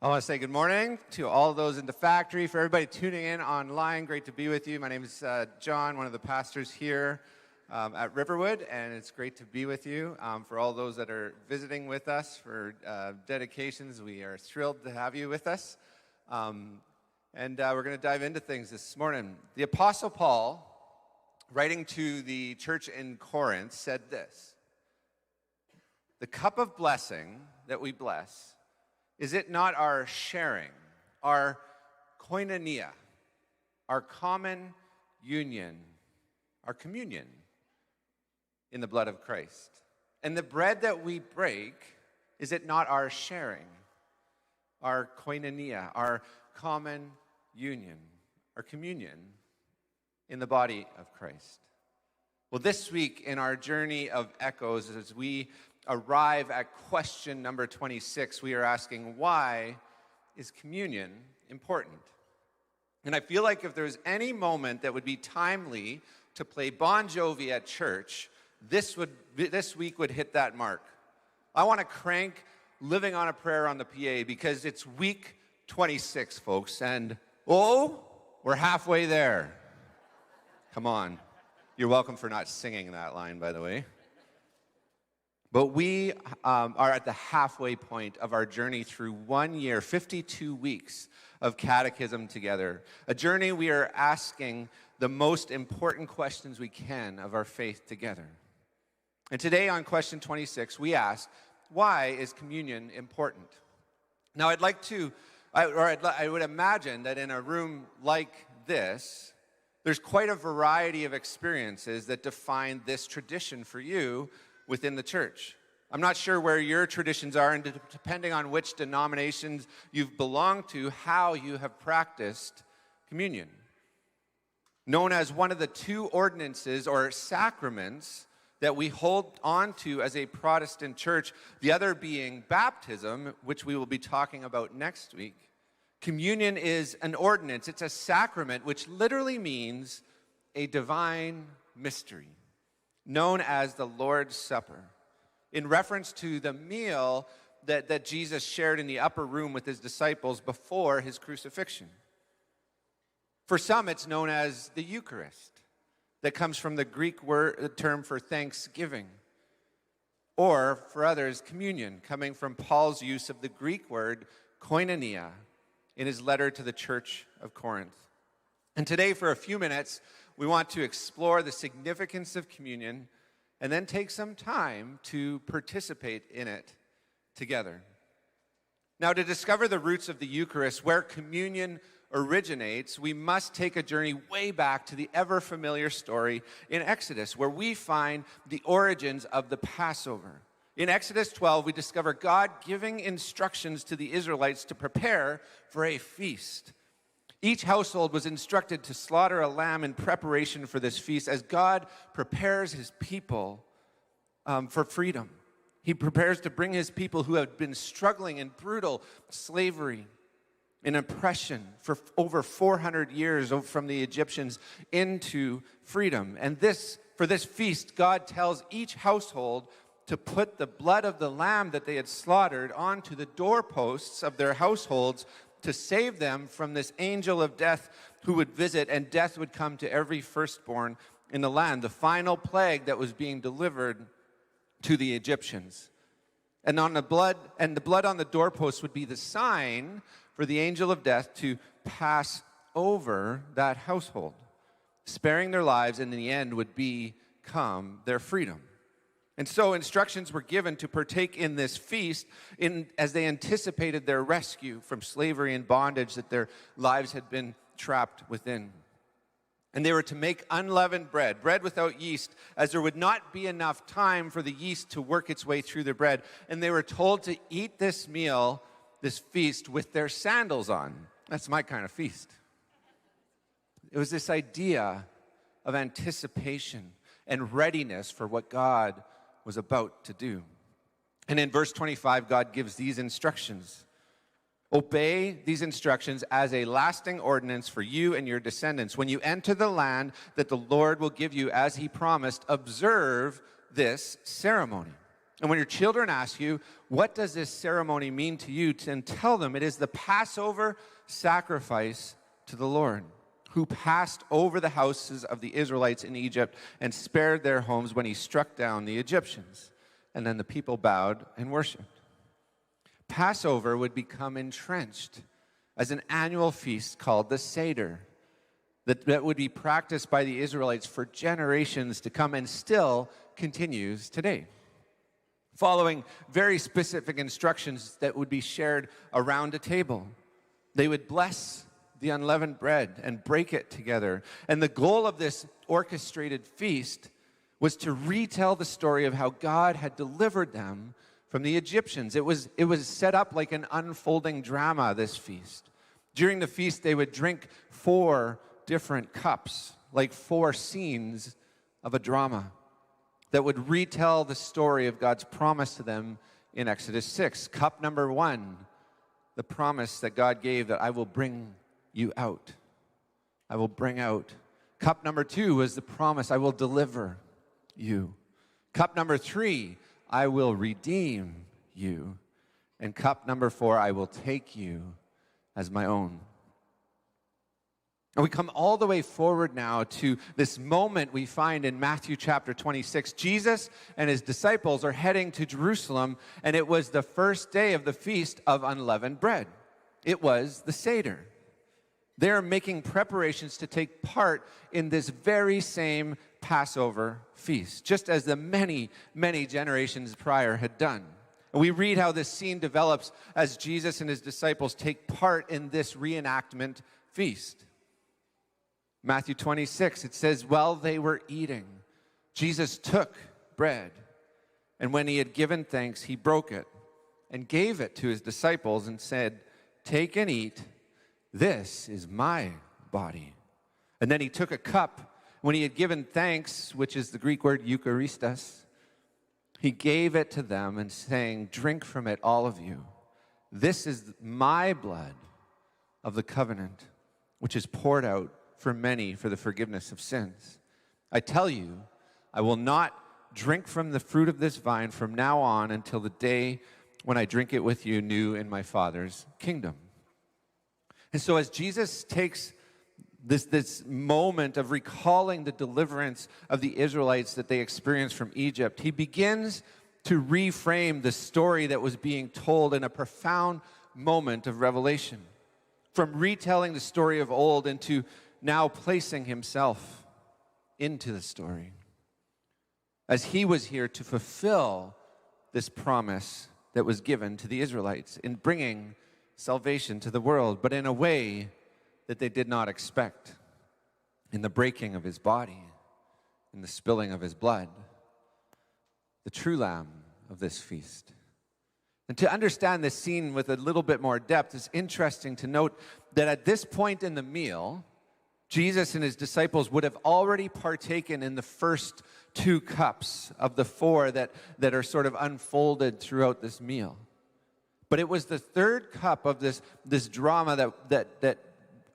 I want to say good morning to all those in the factory. For everybody tuning in online, great to be with you. My name is John, one of the pastors here at Riverwood, and it's great to be with you. For all those that are visiting with us for dedications, we are thrilled to have you with us. And we're going to dive into things this morning. The Apostle Paul, writing to the church in Corinth, said this: "The cup of blessing that we bless, is it not our sharing, our koinonia, our common union, our communion in the blood of Christ? And the bread that we break, is it not our sharing, our koinonia, our common union, our communion in the body of Christ?" Well, this week in our journey of echoes, as we arrive at question number 26, we are asking, why is communion important? And I feel like if there's any moment that would be timely to play Bon Jovi at church, this week would hit that mark. I want to crank Living on a Prayer on the PA because it's week 26, folks, and we're halfway there. Come on. You're welcome for not singing that line, by the way. But we are at the halfway point of our journey through 1 year, 52 weeks of catechism together. A journey we are asking the most important questions we can of our faith together. And today on question 26, we ask, why is communion important? Now I would imagine that in a room like this, there's quite a variety of experiences that define this tradition for you within the church. I'm not sure where your traditions are, and depending on which denominations you've belonged to, how you have practiced communion. Known as one of the two ordinances or sacraments that we hold on to as a Protestant church, the other being baptism, which we will be talking about next week. Communion is an ordinance. It's a sacrament, which literally means a divine mystery, known as the Lord's Supper, in reference to the meal that Jesus shared in the upper room with his disciples before his crucifixion. For some, it's known as the Eucharist, that comes from the Greek term for thanksgiving. Or, for others, communion, coming from Paul's use of the Greek word koinonia in his letter to the church of Corinth. And today, for a few minutes, we want to explore the significance of communion and then take some time to participate in it together. Now, to discover the roots of the Eucharist, where communion originates, we must take a journey way back to the ever-familiar story in Exodus, where we find the origins of the Passover. In Exodus 12, we discover God giving instructions to the Israelites to prepare for a feast. Each household was instructed to slaughter a lamb in preparation for this feast as God prepares his people for freedom. He prepares to bring his people who have been struggling in brutal slavery and oppression for over 400 years from the Egyptians into freedom. And for this feast, God tells each household to put the blood of the lamb that they had slaughtered onto the doorposts of their households to save them from this angel of death who would visit, and death would come to every firstborn in the land, the final plague that was being delivered to the Egyptians. And the blood on the doorposts would be the sign for the angel of death to pass over that household, sparing their lives, and in the end would become their freedom. And so instructions were given to partake in this feast as they anticipated their rescue from slavery and bondage that their lives had been trapped within. And they were to make unleavened bread without yeast, as there would not be enough time for the yeast to work its way through the bread. And they were told to eat this meal, this feast, with their sandals on. That's my kind of feast. It was this idea of anticipation and readiness for what God was about to do. And in verse 25, God gives these instructions. Obey these instructions as a lasting ordinance for you and your descendants. When you enter the land that the Lord will give you as he promised, observe this ceremony. And when your children ask you, what does this ceremony mean to you? And tell them it is the Passover sacrifice to the Lord, who passed over the houses of the Israelites in Egypt and spared their homes when he struck down the Egyptians. And then the people bowed and worshiped. Passover would become entrenched as an annual feast called the Seder that would be practiced by the Israelites for generations to come and still continues today, following very specific instructions that would be shared around a table. They would bless the unleavened bread and break it together. And the goal of this orchestrated feast was to retell the story of how God had delivered them from the Egyptians. It was set up like an unfolding drama, this feast. During the feast, they would drink 4 different cups, like 4 scenes of a drama that would retell the story of God's promise to them in Exodus 6. Cup number 1, the promise that God gave that I will bring you out. I will bring out. Cup number 2 was the promise I will deliver you. Cup number 3, I will redeem you. And cup number 4, I will take you as my own. And we come all the way forward now to this moment we find in Matthew chapter 26. Jesus and his disciples are heading to Jerusalem, and it was the first day of the Feast of Unleavened Bread. It was the Seder. They're making preparations to take part in this very same Passover feast, just as the many, many generations prior had done. And we read how this scene develops as Jesus and his disciples take part in this reenactment feast. Matthew 26, it says, while they were eating, Jesus took bread, and when he had given thanks, he broke it and gave it to his disciples and said, take and eat, this is my body. And then he took a cup. When he had given thanks, which is the Greek word Eucharistos, he gave it to them and saying, drink from it, all of you. This is my blood of the covenant, which is poured out for many for the forgiveness of sins. I tell you, I will not drink from the fruit of this vine from now on until the day when I drink it with you new in my Father's kingdom. And so as Jesus takes this moment of recalling the deliverance of the Israelites that they experienced from Egypt, he begins to reframe the story that was being told in a profound moment of revelation, from retelling the story of old into now placing himself into the story, as he was here to fulfill this promise that was given to the Israelites in bringing salvation to the world, but in a way that they did not expect, in the breaking of his body, in the spilling of his blood, the true lamb of this feast. And to understand this scene with a little bit more depth, it's interesting to note that at this point in the meal, Jesus and his disciples would have already partaken in the first 2 cups of the 4 that are sort of unfolded throughout this meal. But it was the 3rd cup of this drama that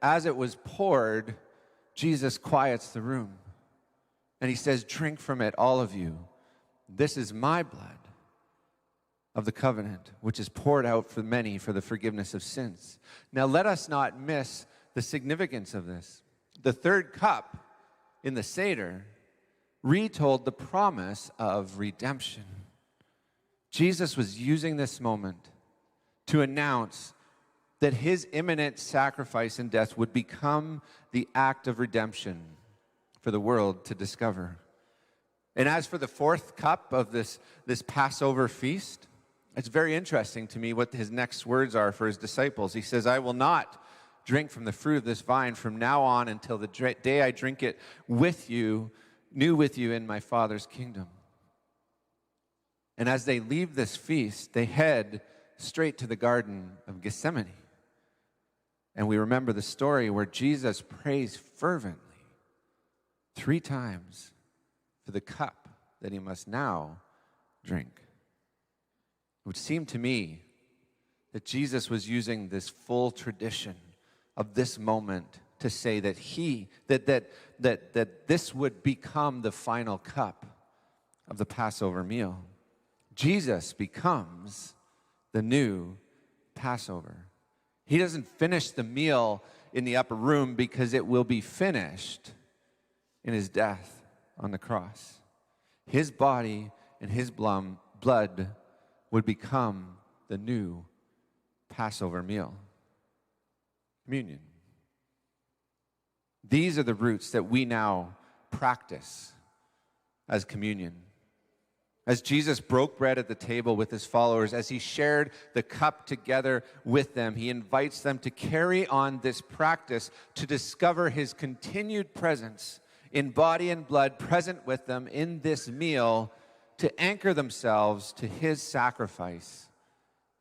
as it was poured, Jesus quiets the room. And he says, drink from it, all of you. This is my blood of the covenant, which is poured out for many for the forgiveness of sins. Now let us not miss the significance of this. The 3rd cup in the Seder retold the promise of redemption. Jesus was using this moment to announce that his imminent sacrifice and death would become the act of redemption for the world to discover. And as for the 4th cup of this Passover feast, it's very interesting to me what his next words are for his disciples. He says, I will not drink from the fruit of this vine from now on until the day I drink it with you, new with you in my Father's kingdom. And as they leave this feast, they head straight to the Garden of Gethsemane. And we remember the story where Jesus prays fervently 3 times for the cup that he must now drink. It would seem to me that Jesus was using this full tradition of this moment to say that that this would become the final cup of the Passover meal. Jesus becomes the new Passover. He doesn't finish the meal in the upper room because it will be finished in his death on the cross. His body and his blood would become the new Passover meal. Communion. These are the roots that we now practice as communion. As Jesus broke bread at the table with his followers, as he shared the cup together with them, he invites them to carry on this practice to discover his continued presence in body and blood present with them in this meal, to anchor themselves to his sacrifice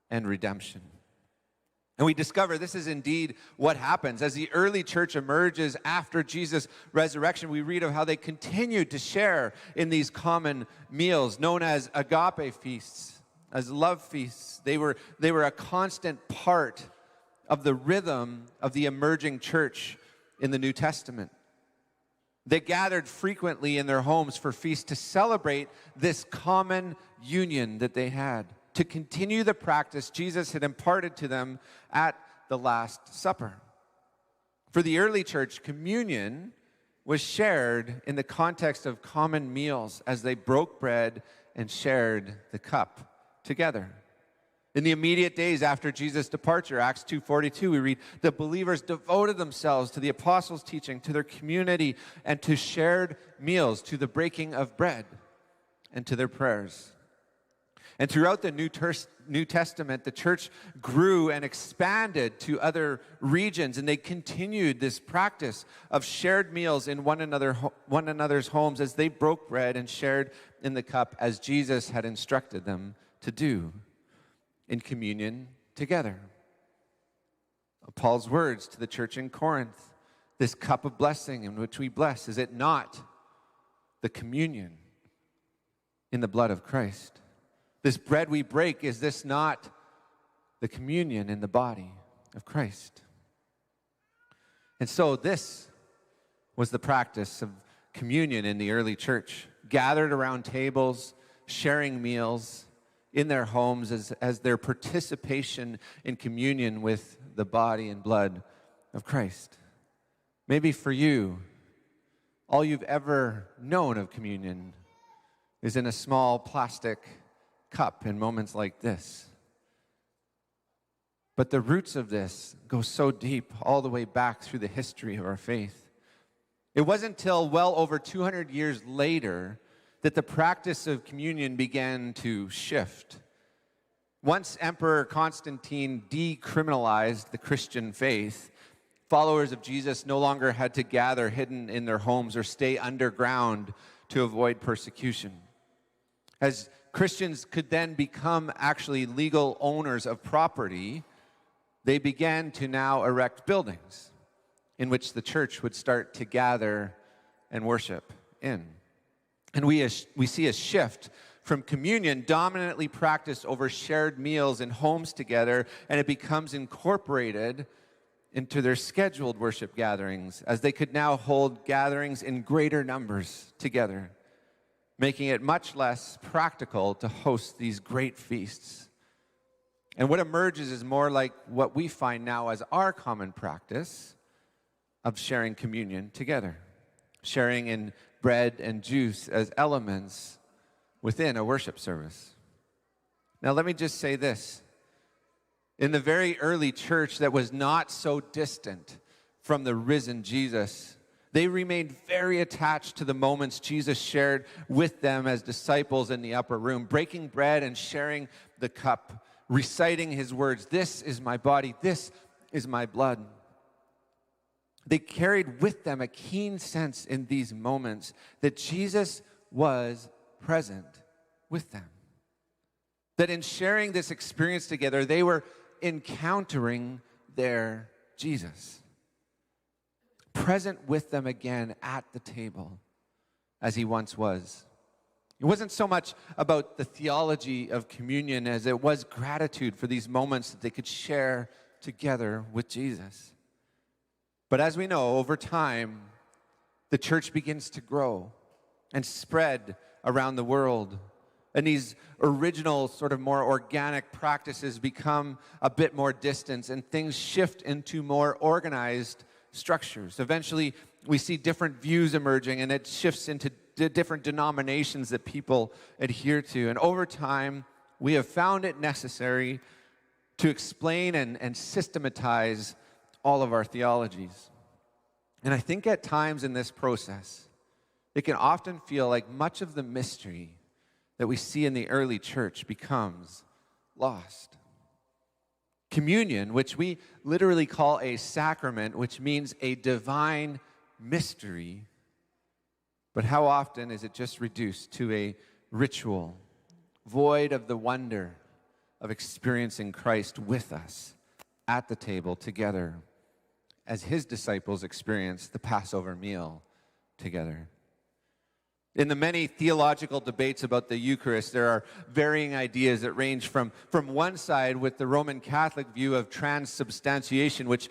and redemption. And we discover this is indeed what happens. As the early church emerges after Jesus' resurrection, we read of how they continued to share in these common meals known as agape feasts, as love feasts. They were a constant part of the rhythm of the emerging church in the New Testament. They gathered frequently in their homes for feasts to celebrate this common union that they had, to continue the practice Jesus had imparted to them at the Last Supper. For the early church, communion was shared in the context of common meals as they broke bread and shared the cup together. In the immediate days after Jesus' departure, Acts 2:42, we read, the believers devoted themselves to the apostles' teaching, to their community, and to shared meals, to the breaking of bread, and to their prayers. And throughout the New Testament, the church grew and expanded to other regions, and they continued this practice of shared meals in one another's homes as they broke bread and shared in the cup as Jesus had instructed them to do in communion together. Paul's words to the church in Corinth, this cup of blessing in which we bless, is it not the communion in the blood of Christ? This bread we break, is this not the communion in the body of Christ? And so this was the practice of communion in the early church, gathered around tables, sharing meals in their homes as their participation in communion with the body and blood of Christ. Maybe for you, all you've ever known of communion is in a small plastic cup in moments like this. But the roots of this go so deep all the way back through the history of our faith. It wasn't until well over 200 years later that the practice of communion began to shift. Once Emperor Constantine decriminalized the Christian faith, followers of Jesus no longer had to gather hidden in their homes or stay underground to avoid persecution. As Christians could then become actually legal owners of property, they began to now erect buildings in which the church would start to gather and worship in. And we see a shift from communion dominantly practiced over shared meals in homes together, and it becomes incorporated into their scheduled worship gatherings as they could now hold gatherings in greater numbers together, making it much less practical to host these great feasts. And what emerges is more like what we find now as our common practice of sharing communion together, sharing in bread and juice as elements within a worship service. Now, let me just say this. In the very early church that was not so distant from the risen Jesus, they remained very attached to the moments Jesus shared with them as disciples in the upper room, breaking bread and sharing the cup, reciting his words, "This is my body, this is my blood." They carried with them a keen sense in these moments that Jesus was present with them. That in sharing this experience together, they were encountering their Jesus, present with them again at the table as he once was. It wasn't so much about the theology of communion as it was gratitude for these moments that they could share together with Jesus. But as we know, over time, the church begins to grow and spread around the world And these original, sort of more organic practices become a bit more distant, and things shift into more organized structures. Eventually, we see different views emerging, and it shifts into different denominations that people adhere to. And over time, we have found it necessary to explain and systematize all of our theologies. And I think at times in this process, it can often feel like much of the mystery that we see in the early church becomes lost. Communion, which we literally call a sacrament, which means a divine mystery, but how often is it just reduced to a ritual, void of the wonder of experiencing Christ with us at the table together, as his disciples experienced the Passover meal together. In the many theological debates about the Eucharist, there are varying ideas that range from one side with the Roman Catholic view of transubstantiation, which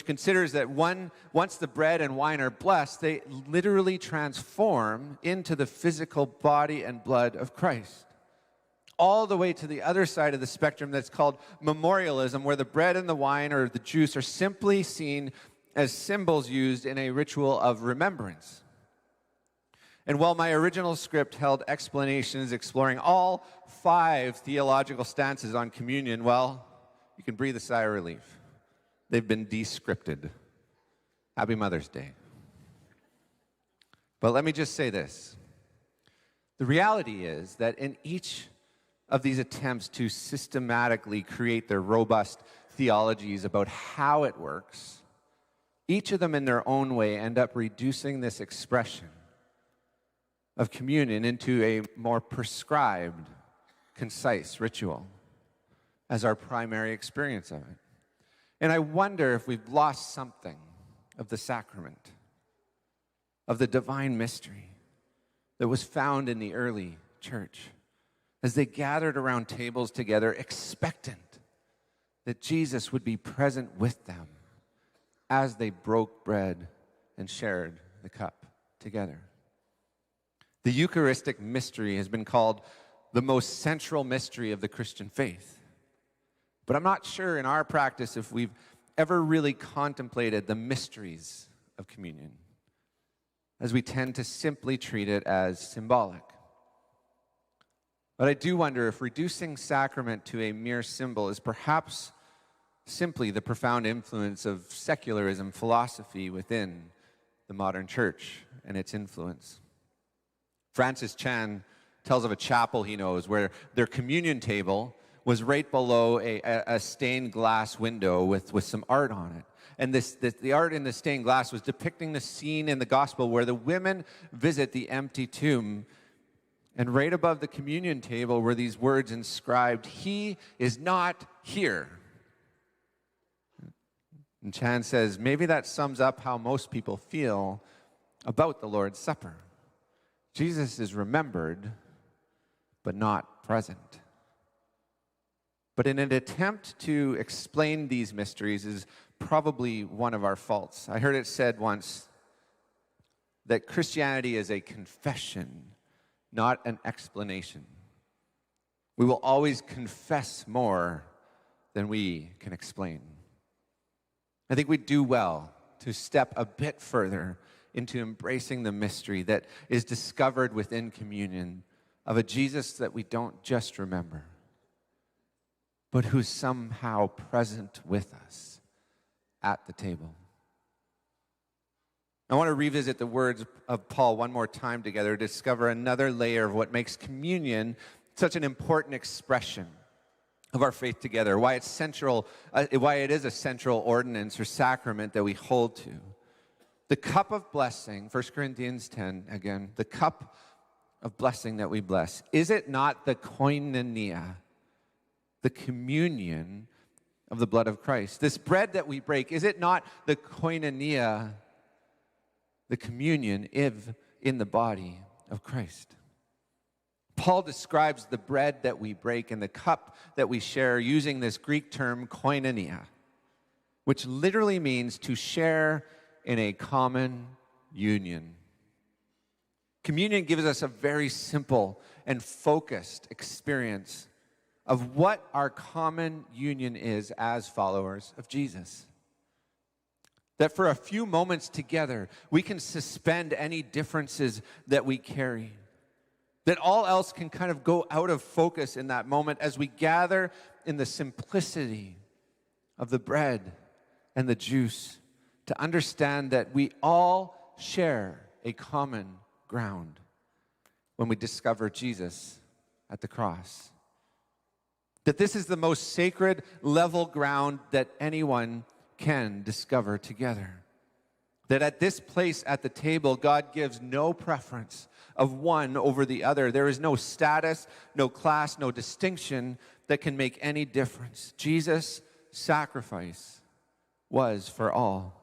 considers that once the bread and wine are blessed, they literally transform into the physical body and blood of Christ. All the way to the other side of the spectrum that's called memorialism, where the bread and the wine or the juice are simply seen as symbols used in a ritual of remembrance. And while my original script held explanations exploring all 5 theological stances on communion, well, you can breathe a sigh of relief. They've been descripted. Happy Mother's Day. But let me just say this. The reality is that in each of these attempts to systematically create their robust theologies about how it works, each of them in their own way end up reducing this expression of communion into a more prescribed, concise ritual as our primary experience of it. And I wonder if we've lost something of the sacrament, of the divine mystery that was found in the early church as they gathered around tables together, expectant that Jesus would be present with them as they broke bread and shared the cup together. The Eucharistic mystery has been called the most central mystery of the Christian faith. But I'm not sure in our practice if we've ever really contemplated the mysteries of communion, as we tend to simply treat it as symbolic. But I do wonder if reducing sacrament to a mere symbol is perhaps simply the profound influence of secularism philosophy within the modern church and its influence. Francis Chan tells of a chapel he knows where their communion table was right below a stained glass window with some art on it. And the art in the stained glass was depicting the scene in the gospel where the women visit the empty tomb. And right above the communion table were these words inscribed, "He is not here." And Chan says, maybe that sums up how most people feel about the Lord's Supper. Jesus is remembered, but not present. But in an attempt to explain these mysteries is probably one of our faults. I heard it said once that Christianity is a confession, not an explanation. We will always confess more than we can explain. I think we do well to step a bit further into embracing the mystery that is discovered within communion of a Jesus that we don't just remember, but who's somehow present with us at the table. I want to revisit the words of Paul one more time together to discover another layer of what makes communion such an important expression of our faith together, why it's central, why it is a central ordinance or sacrament that we hold to. The cup of blessing, 1 Corinthians 10, again, the cup of blessing that we bless, is it not the koinonia, the communion of the blood of Christ? This bread that we break, is it not the koinonia, the communion in the body of Christ? Paul describes the bread that we break and the cup that we share using this Greek term koinonia, which literally means to share in a common union. Communion gives us a very simple and focused experience of what our common union is as followers of Jesus. That for a few moments together, we can suspend any differences that we carry. That all else can kind of go out of focus in that moment as we gather in the simplicity of the bread and the juice to understand that we all share a common ground when we discover Jesus at the cross. That this is the most sacred level ground that anyone can discover together. That at this place at the table, God gives no preference of one over the other. There is no status, no class, no distinction that can make any difference. Jesus' sacrifice was for all.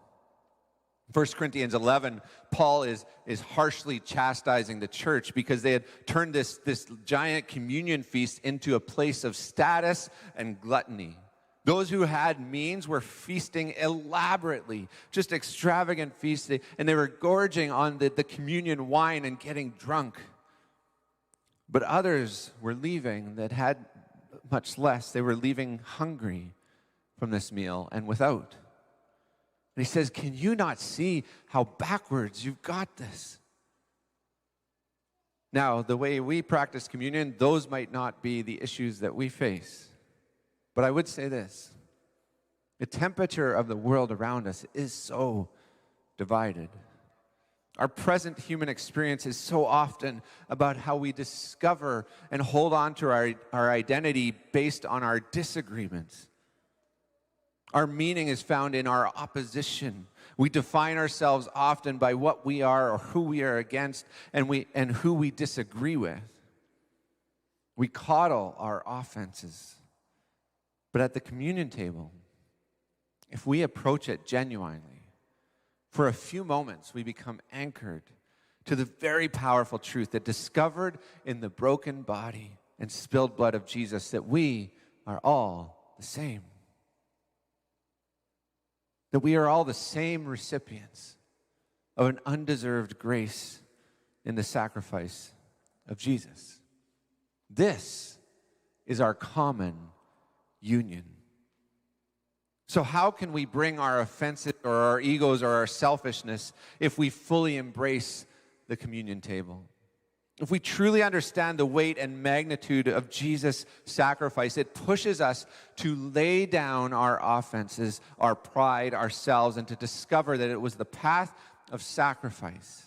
1 Corinthians 11, Paul is harshly chastising the church because they had turned this giant communion feast into a place of status and gluttony. Those who had means were feasting elaborately, just extravagant feasting, and they were gorging on the communion wine and getting drunk. But others were leaving that had much less. They were leaving hungry from this meal and without. And he says, can you not see how backwards you've got this? Now, the way we practice communion, those might not be the issues that we face. But I would say this, the temperature of the world around us is so divided. Our present human experience is so often about how we discover and hold on to our identity based on our disagreements. Our meaning is found in our opposition. We define ourselves often by what we are or who we are against and who we disagree with. We coddle our offenses. But at the communion table, if we approach it genuinely, for a few moments we become anchored to the very powerful truth that discovered in the broken body and spilled blood of Jesus that we are all the same. That we are all the same recipients of an undeserved grace in the sacrifice of Jesus. This is our common union. So how can we bring our offenses or our egos or our selfishness if we fully embrace the communion table? If we truly understand the weight and magnitude of Jesus' sacrifice, it pushes us to lay down our offenses, our pride, ourselves, and to discover that it was the path of sacrifice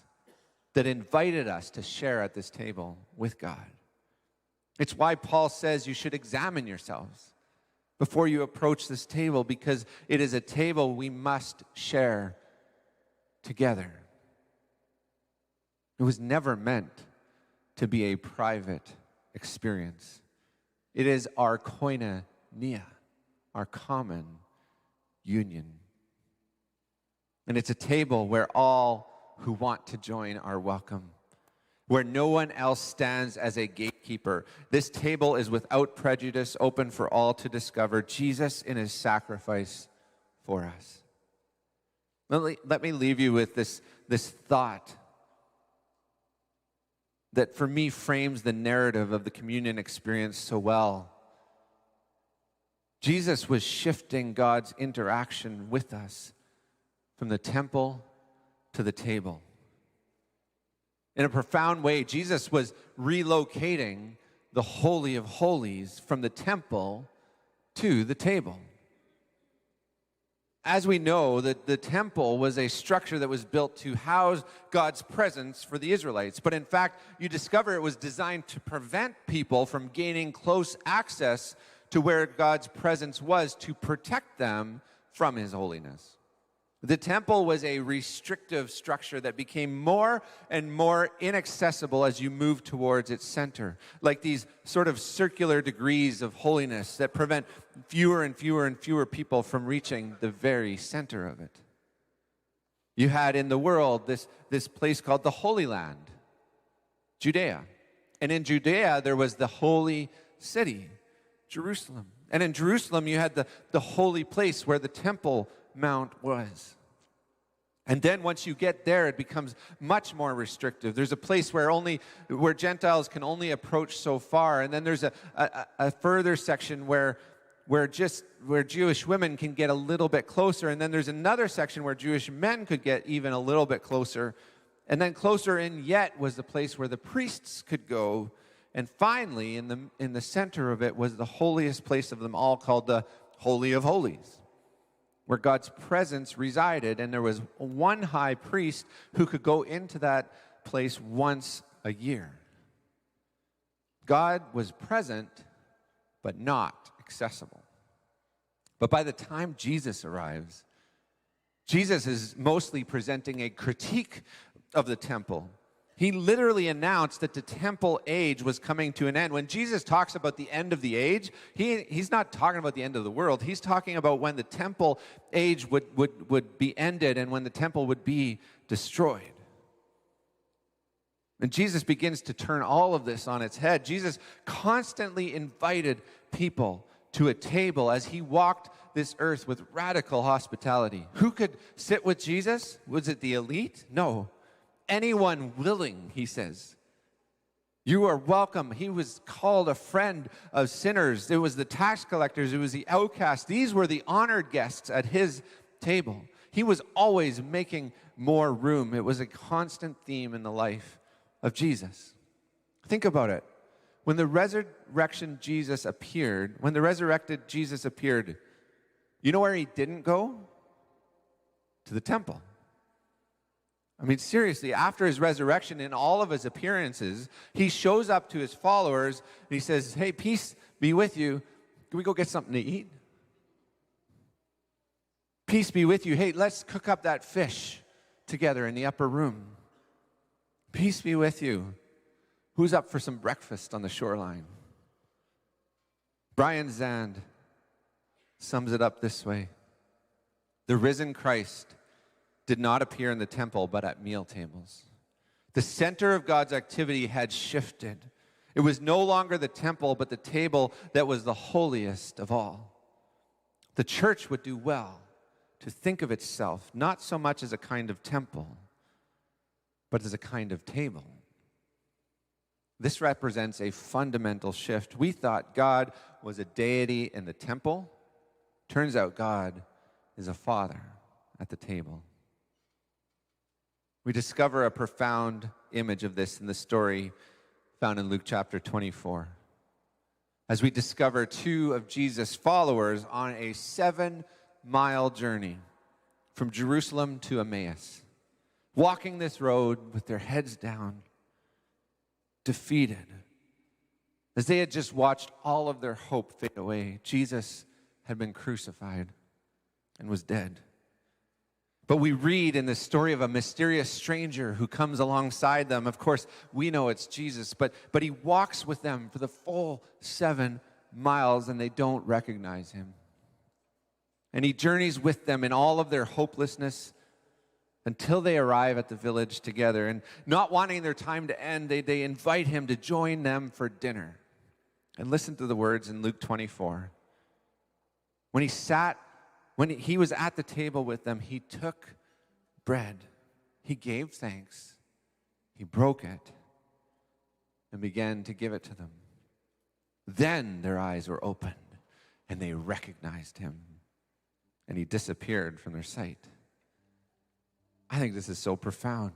that invited us to share at this table with God. It's why Paul says you should examine yourselves before you approach this table, because it is a table we must share together. It was never meant to be a private experience. It is our koinonia, our common union. And it's a table where all who want to join are welcome, where no one else stands as a gatekeeper. This table is without prejudice, open for all to discover Jesus in his sacrifice for us. Let me leave you with this thought that for me frames the narrative of the communion experience so well. Jesus was shifting God's interaction with us from the temple to the table. In a profound way, Jesus was relocating the Holy of Holies from the temple to the table. As we know, the temple was a structure that was built to house God's presence for the Israelites. But in fact, you discover it was designed to prevent people from gaining close access to where God's presence was, to protect them from his holiness. The temple was a restrictive structure that became more and more inaccessible as you moved towards its center, like these sort of circular degrees of holiness that prevent fewer and fewer and fewer people from reaching the very center of it. You had in the world this place called the Holy Land, Judea. And in Judea, there was the holy city, Jerusalem. And in Jerusalem, you had the holy place where the Temple Mount was. And then once you get there, it becomes much more restrictive. There's a place where Gentiles can only approach so far. And then there's a further section where Jewish women can get a little bit closer. And then there's another section where Jewish men could get even a little bit closer. And then closer in yet was the place where the priests could go. And finally, in the center of it was the holiest place of them all, called the Holy of Holies, where God's presence resided, and there was one high priest who could go into that place once a year. God was present, but not accessible. But by the time Jesus arrives, Jesus is mostly presenting a critique of the temple. He literally announced that the temple age was coming to an end. When Jesus talks about the end of the age, he's not talking about the end of the world. He's talking about when the temple age would be ended and when the temple would be destroyed. And Jesus begins to turn all of this on its head. Jesus constantly invited people to a table as he walked this earth with radical hospitality. Who could sit with Jesus? Was it the elite? No. Anyone willing, he says. You are welcome. He was called a friend of sinners. It was the tax collectors. It was the outcasts. These were the honored guests at his table. He was always making more room. It was a constant theme in the life of Jesus. Think about it. When the resurrected Jesus appeared, you know where he didn't go? To the temple. I mean, seriously, after his resurrection, in all of his appearances, he shows up to his followers and he says, hey, peace be with you. Can we go get something to eat? Peace be with you. Hey, let's cook up that fish together in the upper room. Peace be with you. Who's up for some breakfast on the shoreline? Brian Zand sums it up this way. The risen Christ did not appear in the temple, but at meal tables. The center of God's activity had shifted. It was no longer the temple, but the table that was the holiest of all. The church would do well to think of itself not so much as a kind of temple, but as a kind of table. This represents a fundamental shift. We thought God was a deity in the temple. Turns out God is a father at the table. We discover a profound image of this in the story found in Luke chapter 24. As we discover two of Jesus' followers on a 7-mile journey from Jerusalem to Emmaus, walking this road with their heads down, defeated. As they had just watched all of their hope fade away, Jesus had been crucified and was dead. But we read in the story of a mysterious stranger who comes alongside them. Of course, we know it's Jesus, but he walks with them for the full 7 miles and they don't recognize him. And he journeys with them in all of their hopelessness until they arrive at the village together. And not wanting their time to end, they invite him to join them for dinner. And listen to the words in Luke 24. When he was at the table with them, he took bread, he gave thanks, he broke it, and began to give it to them. Then their eyes were opened, and they recognized him, and he disappeared from their sight. I think this is so profound.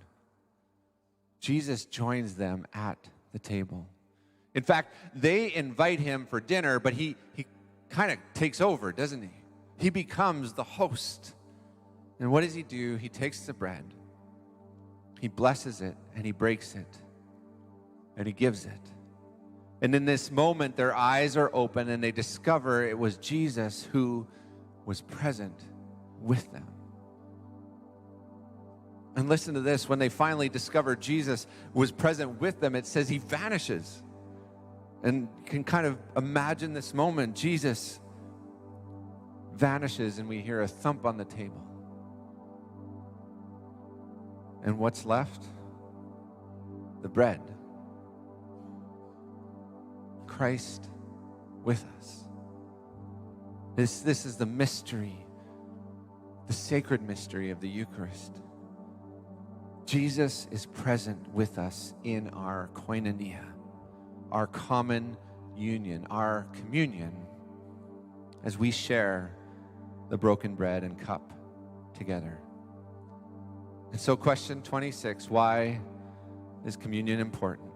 Jesus joins them at the table. In fact, they invite him for dinner, but he kind of takes over, doesn't he? He becomes the host. And what does he do? He takes the bread, he blesses it, and he breaks it, and he gives it. And in this moment, their eyes are open, and they discover it was Jesus who was present with them. And listen to this. When they finally discover Jesus was present with them, it says he vanishes. And you can kind of imagine this moment. Jesus vanishes and we hear a thump on the table. And what's left? The bread. Christ with us. This is the mystery, the sacred mystery of the Eucharist. Jesus is present with us in our koinonia, our common union, our communion, as we share the broken bread and cup together. And so question 26, why is communion important?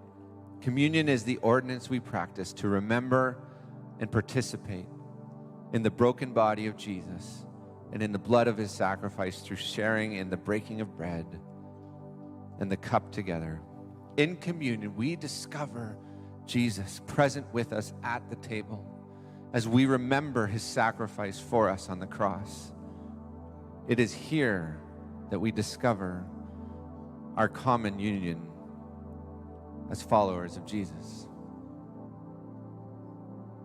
Communion is the ordinance we practice to remember and participate in the broken body of Jesus and in the blood of his sacrifice through sharing in the breaking of bread and the cup together. In communion, we discover Jesus present with us at the table as we remember his sacrifice for us on the cross. It is here that we discover our common union as followers of Jesus.